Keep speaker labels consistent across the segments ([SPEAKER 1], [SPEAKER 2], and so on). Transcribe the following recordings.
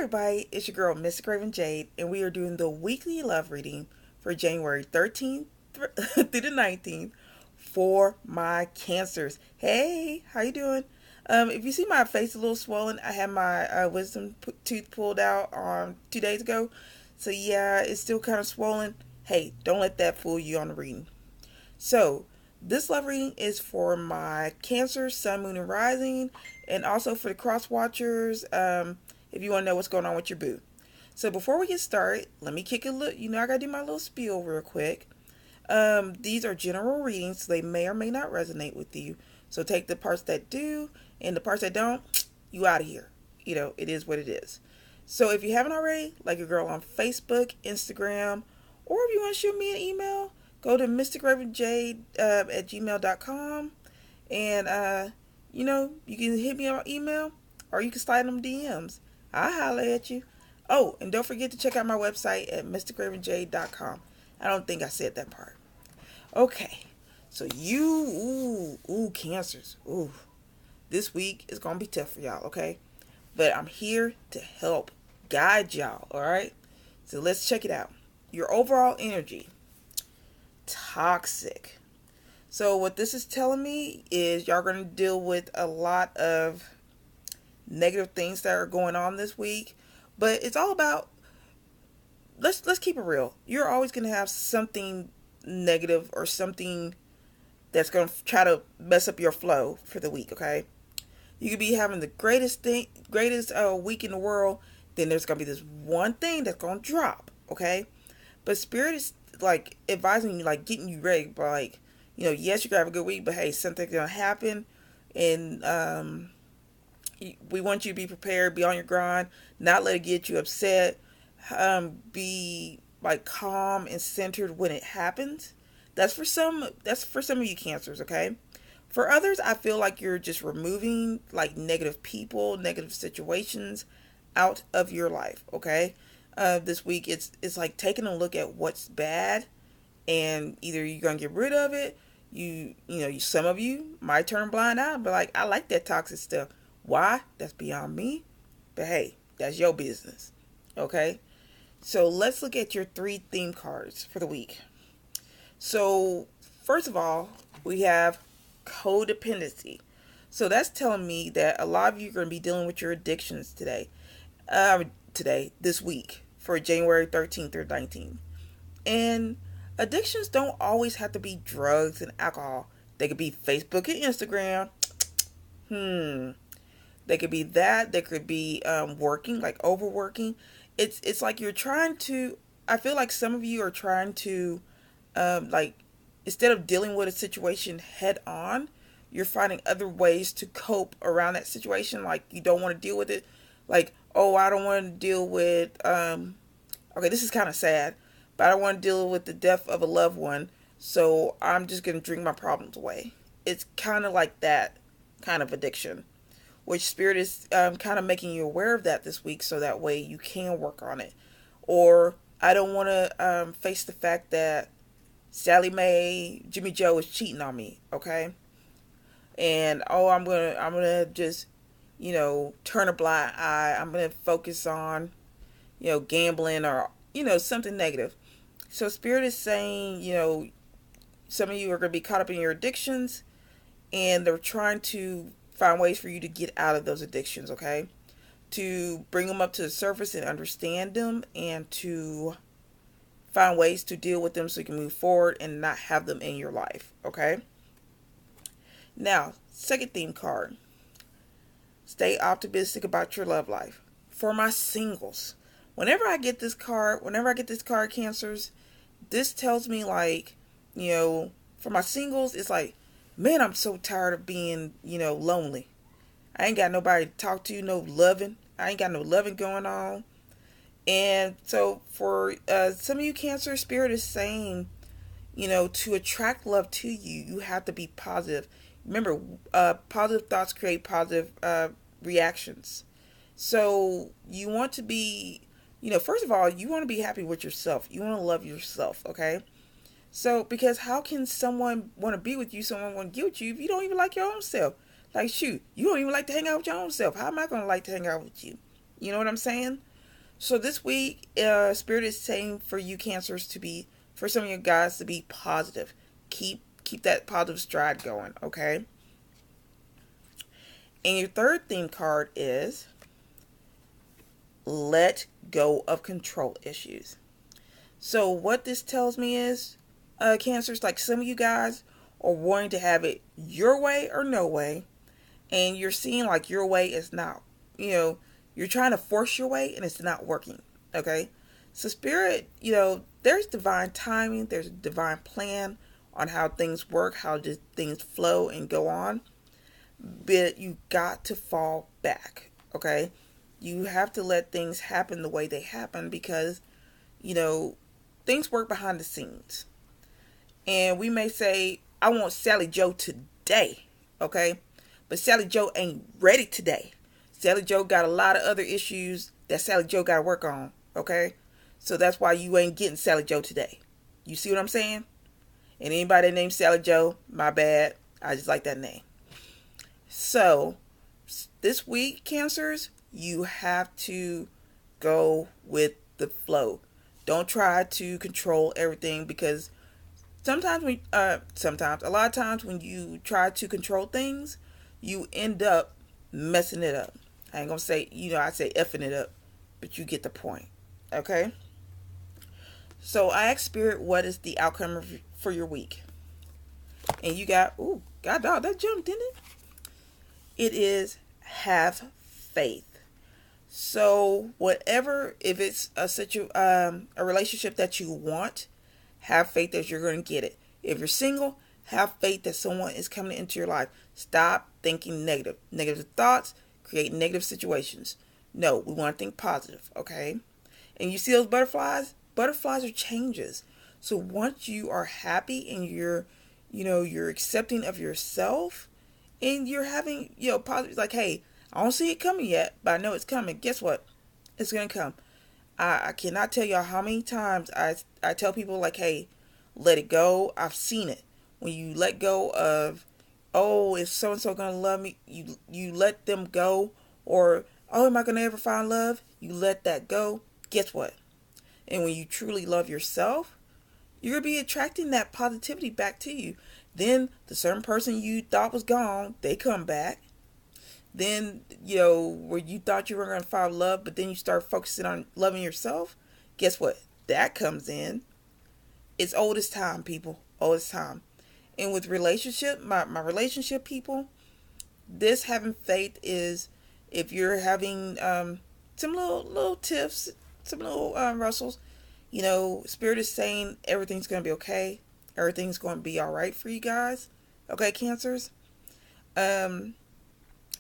[SPEAKER 1] everybody, it's your girl Mystic Raven Jade, and we are doing the weekly love reading for January 13th through the 19th for my cancers. Hey, how you doing? If you see my face a little swollen, I had my wisdom tooth pulled out 2 days ago. So yeah, it's still kind of swollen. Hey, don't let that fool you on the reading. So, this love reading is for my Cancer, Sun, Moon, and Rising, and also for the cross watchers, if you want to know what's going on with your boo. So, before we get started, let me kick a little, I gotta do my little spiel real quick. These are general readings, so they may or may not resonate with you. So, take the parts that do, and the parts that don't, you out of here. It is what it is. So, if you haven't already, like your girl on Facebook, Instagram, or if you want to shoot me an email, go to mysticravenjade at gmail.com, and you can hit me on email, or you can slide them DMs. I'll holler at you. Oh, and don't forget to check out my website at mysticravenjade.com. I don't think I said that part. Okay, so cancers, this week is gonna be tough for y'all, okay? But I'm here to help guide y'all, alright? So let's check it out. Your overall energy. Toxic. So what this is telling me is y'all going to deal with a lot of negative things that are going on this week, but it's all about, let's keep it real. You're always going to have something negative or something that's going to try to mess up your flow for the week, okay? You could be having the greatest week in the world, then there's going to be this one thing that's going to drop, okay? But Spirit is like advising you, like getting you ready, but like, yes, you gotta have a good week, but hey, something's gonna happen, and we want you to be prepared, be on your grind, not let it get you upset, be like calm and centered when it happens. That's for some of you cancers, okay? For others, I feel like you're just removing like negative people, negative situations out of your life, okay? This week it's like taking a look at what's bad, and either you're gonna get rid of it. Some of you might turn a blind eye, but like, I like that toxic stuff. Why? That's beyond me. But hey, that's your business. Okay? So let's look at your 3 theme cards for the week. So first of all, we have codependency. So that's telling me that a lot of you are going to be dealing with your addictions this week, for January 13th through 19th. And addictions don't always have to be drugs and alcohol. They could be Facebook and Instagram. They could be that. They could be working, like overworking. It's like you're trying to, I feel like some of you are trying to, like, instead of dealing with a situation head on, you're finding other ways to cope around that situation. Like, you don't want to deal with it. Like, oh, I don't want to deal with, okay, this is kind of sad, but I don't want to deal with the death of a loved one, so I'm just going to drink my problems away. It's kind of like that kind of addiction, which Spirit is kind of making you aware of that this week, so that way you can work on it. Or, I don't want to face the fact that Sally Mae, Jimmy Joe is cheating on me, okay? And, I'm gonna just, turn a blind eye. I'm going to focus on, gambling or, something negative. So Spirit is saying, some of you are going to be caught up in your addictions, and they're trying to find ways for you to get out of those addictions, okay? To bring them up to the surface and understand them, and to find ways to deal with them so you can move forward and not have them in your life, okay? Now, second theme card. Stay optimistic about your love life. For my singles, whenever I get this card, cancers, this tells me, like, for my singles, it's like, man, I'm so tired of being, lonely. I ain't got nobody to talk to, no loving. I ain't got no loving going on. And so for some of you Cancer, Spirit is saying, to attract love to you, you have to be positive. Remember, positive thoughts create positive reactions. So you want to be, first of all, you want to be happy with yourself. You want to love yourself, okay? So, because how can someone want to be with you, someone want to get with you, if you don't even like your own self? Like, shoot, you don't even like to hang out with your own self. How am I going to like to hang out with you? You know what I'm saying? So this week, Spirit is saying for you Cancers to be, for some of you guys to be positive. Keep that positive stride going, okay? And your third theme card is let go of control issues. So what this tells me is, Cancers, like some of you guys are wanting to have it your way or no way, and you're seeing like your way is not, you're trying to force your way and it's not working. Okay, so Spirit, there's divine timing, there's a divine plan on how things work, how just things flow and go on, but you got to fall back. Okay, you have to let things happen the way they happen because you know things work behind the scenes. And we may say, I want Sally Joe today, okay? But Sally Joe ain't ready today. Sally Joe got a lot of other issues that Sally Joe got to work on, okay? So that's why you ain't getting Sally Joe today. You see what I'm saying? And anybody named Sally Joe, my bad. I just like that name. So this week, Cancers, you have to go with the flow. Don't try to control everything because a lot of times when you try to control things, you end up messing it up. I ain't gonna say, I say effing it up, but you get the point. Okay? So I asked Spirit, what is the outcome for your week? And you got, God dog, that jumped, didn't it? It is have faith. So whatever, if it's a relationship that you want, have faith that you're going to get it. If you're single, have faith that someone is coming into your life. Stop thinking negative. Negative thoughts create negative situations. No, we want to think positive, okay? And you see those butterflies? Butterflies are changes. So once you are happy and you're accepting of yourself and you're having, positive, like, hey, I don't see it coming yet, but I know it's coming. Guess what? It's going to come. I cannot tell y'all how many times I tell people like, hey, let it go. I've seen it. When you let go of, oh, is so-and-so going to love me? You let them go. Or, oh, am I going to ever find love? You let that go. Guess what? And when you truly love yourself, you're going to be attracting that positivity back to you. Then the certain person you thought was gone, they come back. Then, where you thought you were going to find love, but then you start focusing on loving yourself, guess what? That comes in. It's old as time, people. Old as time. And with relationship, my relationship people, this having faith is if you're having some little tiffs, some little rustles, Spirit is saying everything's going to be okay. Everything's going to be all right for you guys. Okay, Cancers?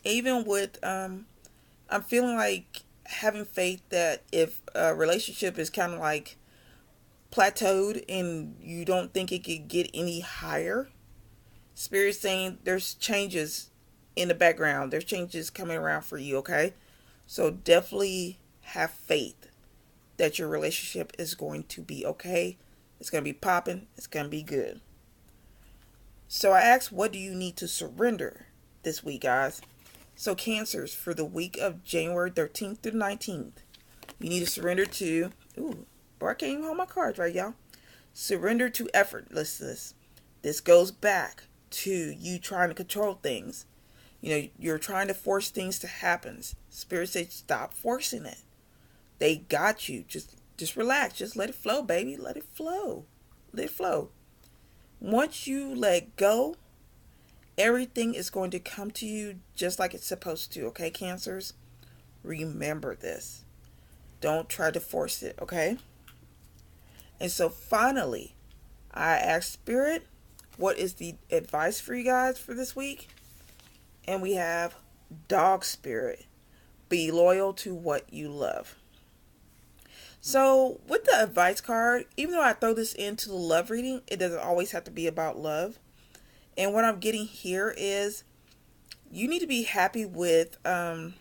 [SPEAKER 1] Even with, I'm feeling like having faith that if a relationship is kind of like plateaued and you don't think it could get any higher, Spirit's saying there's changes in the background. There's changes coming around for you, okay? So definitely have faith that your relationship is going to be okay. It's going to be popping. It's going to be good. So I asked, what do you need to surrender this week, guys? So Cancers, for the week of January 13th through 19th, you need to surrender to, boy, I can't even hold my cards right, y'all. Surrender to effortlessness. This goes back to you trying to control things. You're trying to force things to happen. Spirit says, stop forcing it. They got you. Just relax. Just let it flow, baby. Let it flow. Let it flow. Once you let go, everything is going to come to you just like it's supposed to, okay, Cancers? Remember this. Don't try to force it, okay? And so finally, I asked Spirit, what is the advice for you guys for this week? And we have Dog Spirit. Be loyal to what you love. So with the advice card, even though I throw this into the love reading, it doesn't always have to be about love. And what I'm getting here is you need to be happy with what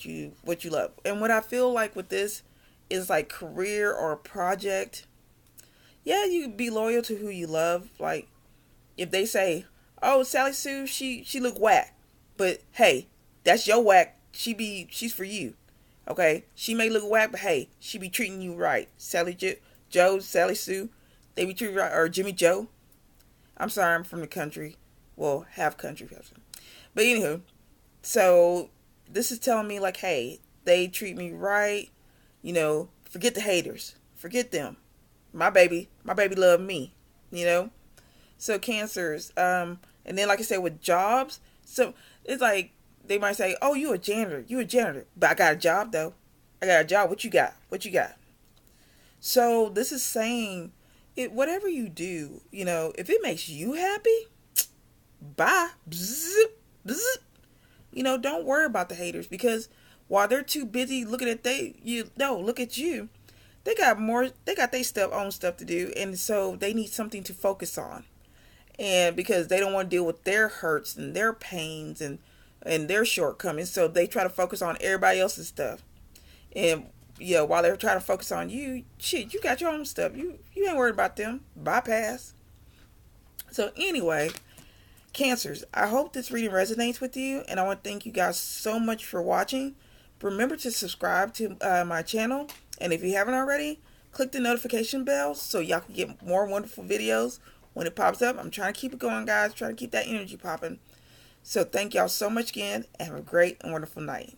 [SPEAKER 1] you love. And what I feel like with this is like career or project. Yeah, you be loyal to who you love. Like if they say, "Oh, Sally Sue, she look whack," but hey, that's your whack. she's for you. Okay, she may look whack, but hey, she be treating you right. Joe, Sally Sue, they be treating you right. Or Jimmy Joe. I'm sorry, I'm from the country. Well, half country. But anywho, so this is telling me like, hey, they treat me right. You know, forget the haters. Forget them. My baby love me. You know. So cancers. And then like I said with jobs, so it's like they might say, "Oh, you a janitor. You a janitor." But I got a job though. I got a job. What you got? What you got? So this is saying it whatever you do, you know, if it makes you happy, bye. Bzz, bzz. You know, don't worry about the haters because while they're too busy looking at look at you. They got their own stuff to do, and so they need something to focus on. And because they don't want to deal with their hurts and their pains and their shortcomings, so they try to focus on everybody else's stuff. And yeah, while they're trying to focus on you, shit, you got your own stuff. You ain't worried about them. Bypass. So anyway, cancers, I hope this reading resonates with you, and I want to thank you guys so much for watching. Remember to subscribe to my channel, and if you haven't already, click the notification bell so y'all can get more wonderful videos when it pops up. I'm trying to keep it going, guys. Trying to keep that energy popping. So thank y'all so much again, and have a great and wonderful night.